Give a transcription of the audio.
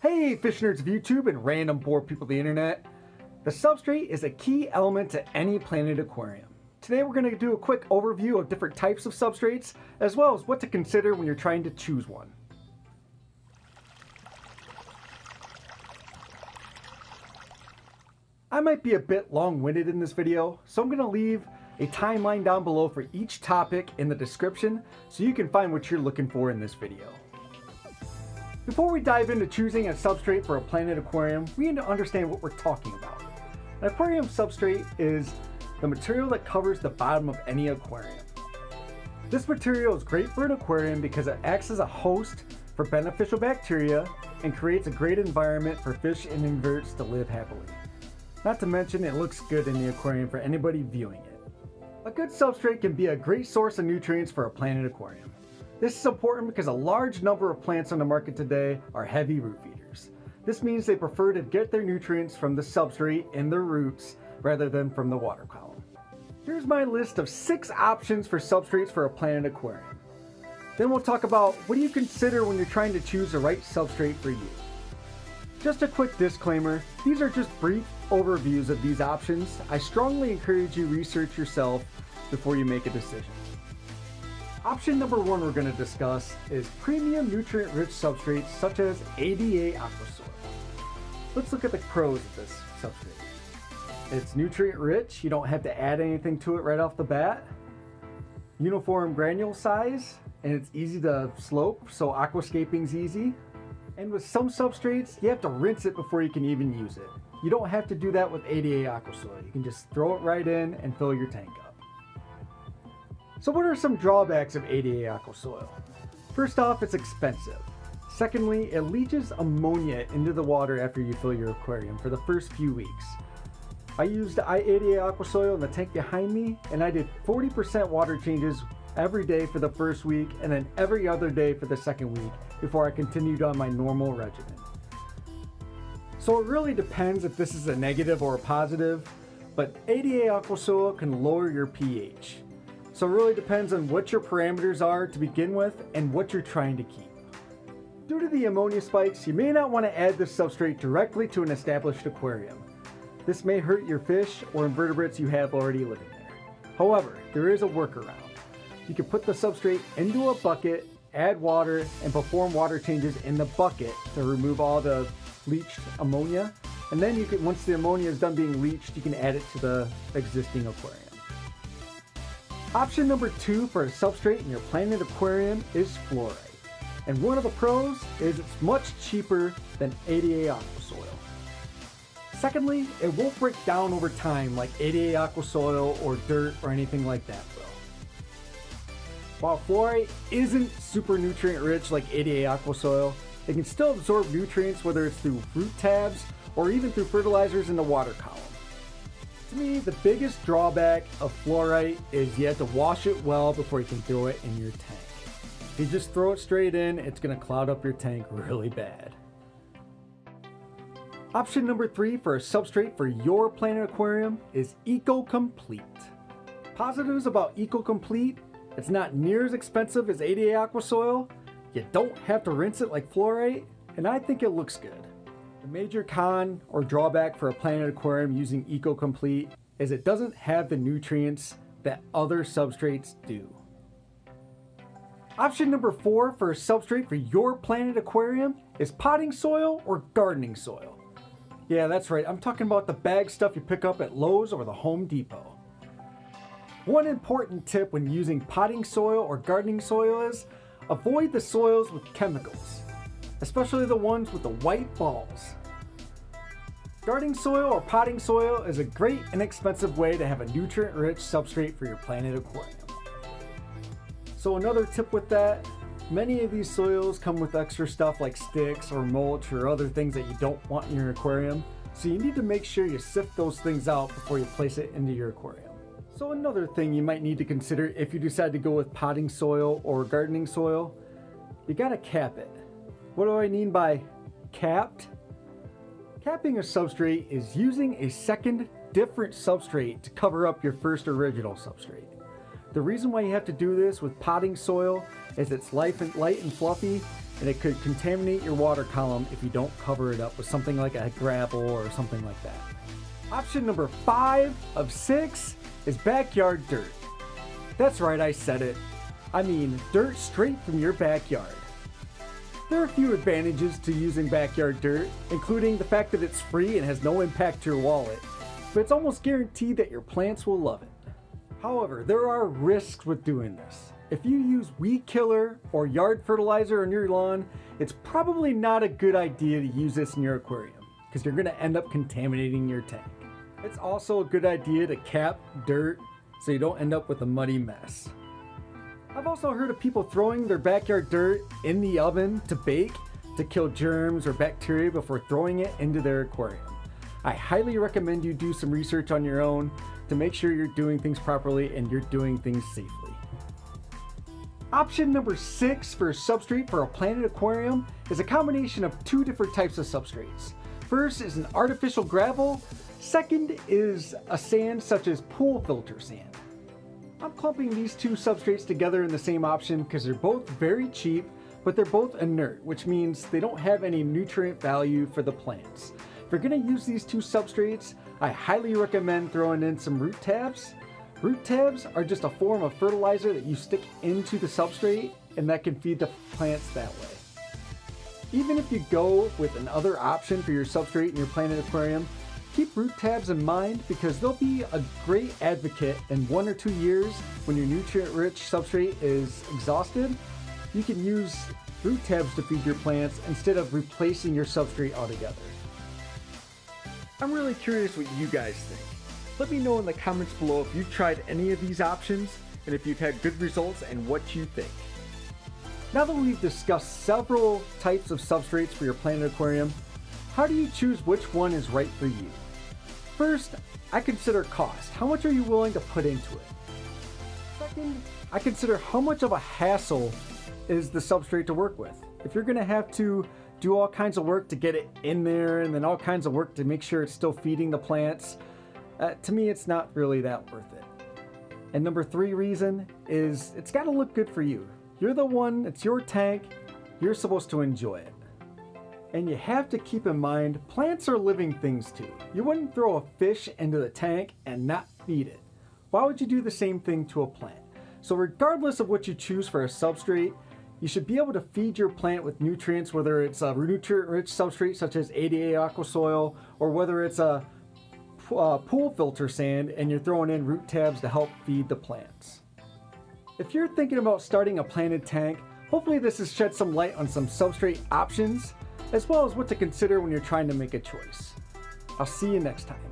Hey fish nerds of YouTube and random bored people of the internet. The substrate is a key element to any planted aquarium. Today we're going to do a quick overview of different types of substrates, as well as what to consider when you're trying to choose one. I might be a bit long-winded in this video, so I'm going to leave a timeline down below for each topic in the description so you can find what you're looking for in this video. Before we dive into choosing a substrate for a planted aquarium, we need to understand what we're talking about. An aquarium substrate is the material that covers the bottom of any aquarium. This material is great for an aquarium because it acts as a host for beneficial bacteria and creates a great environment for fish and invertebrates to live happily. Not to mention it looks good in the aquarium for anybody viewing it. A good substrate can be a great source of nutrients for a planted aquarium. This is important because a large number of plants on the market today are heavy root feeders. This means they prefer to get their nutrients from the substrate in their roots rather than from the water column. Here's my list of 6 options for substrates for a planted aquarium. Then we'll talk about what do you consider when you're trying to choose the right substrate for you. Just a quick disclaimer, these are just brief overviews of these options. I strongly encourage you to research yourself before you make a decision. Option number 1 we're going to discuss is premium nutrient-rich substrates such as ADA Aquasoil. Let's look at the pros of this substrate. It's nutrient-rich, you don't have to add anything to it right off the bat. Uniform granule size, and it's easy to slope, so aquascaping's easy. And with some substrates, you have to rinse it before you can even use it. You don't have to do that with ADA Aquasoil. You can just throw it right in and fill your tank up. So what are some drawbacks of ADA Aquasoil? First off, it's expensive. Secondly, it leaches ammonia into the water after you fill your aquarium for the first few weeks. I used ADA Aquasoil in the tank behind me, and I did 40% water changes every day for the first week and then every other day for the second week before I continued on my normal regimen. So it really depends if this is a negative or a positive, but ADA Aquasoil can lower your pH. So it really depends on what your parameters are to begin with and what you're trying to keep. Due to the ammonia spikes, you may not want to add this substrate directly to an established aquarium. This may hurt your fish or invertebrates you have already living there. However, there is a workaround. You can put the substrate into a bucket, add water, and perform water changes in the bucket to remove all the leached ammonia. And then you can, once the ammonia is done being leached, you can add it to the existing aquarium. Option number 2 for a substrate in your planted aquarium is fluorite. And one of the pros is it's much cheaper than ADA Aquasoil. Secondly, it won't break down over time like ADA Aquasoil or dirt or anything like that will. While fluorite isn't super nutrient rich like ADA Aquasoil, it can still absorb nutrients whether it's through fruit tabs or even through fertilizers in the water column. To me, the biggest drawback of fluorite is you have to wash it well before you can throw it in your tank. If you just throw it straight in, it's going to cloud up your tank really bad. Option number 3 for a substrate for your planted aquarium is Eco-Complete. Positives about Eco-Complete: it's not near as expensive as ADA Aquasoil, you don't have to rinse it like fluorite, and I think it looks good. The major con or drawback for a planted aquarium using Eco-Complete is it doesn't have the nutrients that other substrates do. Option number 4 for a substrate for your planted aquarium is potting soil or gardening soil. Yeah, that's right, I'm talking about the bag stuff you pick up at Lowe's or the Home Depot. One important tip when using potting soil or gardening soil is avoid the soils with chemicals, especially the ones with the white balls. Gardening soil or potting soil is a great inexpensive way to have a nutrient-rich substrate for your planted aquarium. So another tip with that, many of these soils come with extra stuff like sticks or mulch or other things that you don't want in your aquarium, so you need to make sure you sift those things out before you place it into your aquarium. So another thing you might need to consider if you decide to go with potting soil or gardening soil, you gotta cap it. What do I mean by capped? Capping a substrate is using a second different substrate to cover up your first original substrate. The reason why you have to do this with potting soil is it's light and fluffy and it could contaminate your water column if you don't cover it up with something like a gravel or something like that. Option number 5 of 6 is backyard dirt. That's right, I said it. I mean dirt straight from your backyard. There are a few advantages to using backyard dirt, including the fact that it's free and has no impact to your wallet, but it's almost guaranteed that your plants will love it. However, there are risks with doing this. If you use weed killer or yard fertilizer on your lawn, it's probably not a good idea to use this in your aquarium because you're going to end up contaminating your tank. It's also a good idea to cap dirt so you don't end up with a muddy mess. I've also heard of people throwing their backyard dirt in the oven to bake to kill germs or bacteria before throwing it into their aquarium. I highly recommend you do some research on your own to make sure you're doing things properly and you're doing things safely. Option number 6 for substrate for a planted aquarium is a combination of 2 different types of substrates. First is an artificial gravel. Second is a sand such as pool filter sand. I'm clumping these 2 substrates together in the same option because they're both very cheap, but they're both inert, which means they don't have any nutrient value for the plants. If you're going to use these 2 substrates, I highly recommend throwing in some root tabs. Root tabs are just a form of fertilizer that you stick into the substrate, and that can feed the plants that way. Even if you go with another option for your substrate in your planted aquarium, keep root tabs in mind because they'll be a great advocate in 1 or 2 years when your nutrient-rich substrate is exhausted. You can use root tabs to feed your plants instead of replacing your substrate altogether. I'm really curious what you guys think. Let me know in the comments below if you've tried any of these options and if you've had good results and what you think. Now that we've discussed several types of substrates for your planted aquarium, how do you choose which one is right for you? First, I consider cost. How much are you willing to put into it? Second, I consider how much of a hassle is the substrate to work with. If you're going to have to do all kinds of work to get it in there and then all kinds of work to make sure it's still feeding the plants, to me it's not really that worth it. And number 3 reason is it's got to look good for you. You're the one, it's your tank, you're supposed to enjoy it. And you have to keep in mind, plants are living things too. You wouldn't throw a fish into the tank and not feed it. Why would you do the same thing to a plant? So regardless of what you choose for a substrate, you should be able to feed your plant with nutrients, whether it's a nutrient-rich substrate such as ADA aqua soil, or whether it's a pool filter sand and you're throwing in root tabs to help feed the plants. If you're thinking about starting a planted tank, hopefully this has shed some light on some substrate options, as well as what to consider when you're trying to make a choice. I'll see you next time.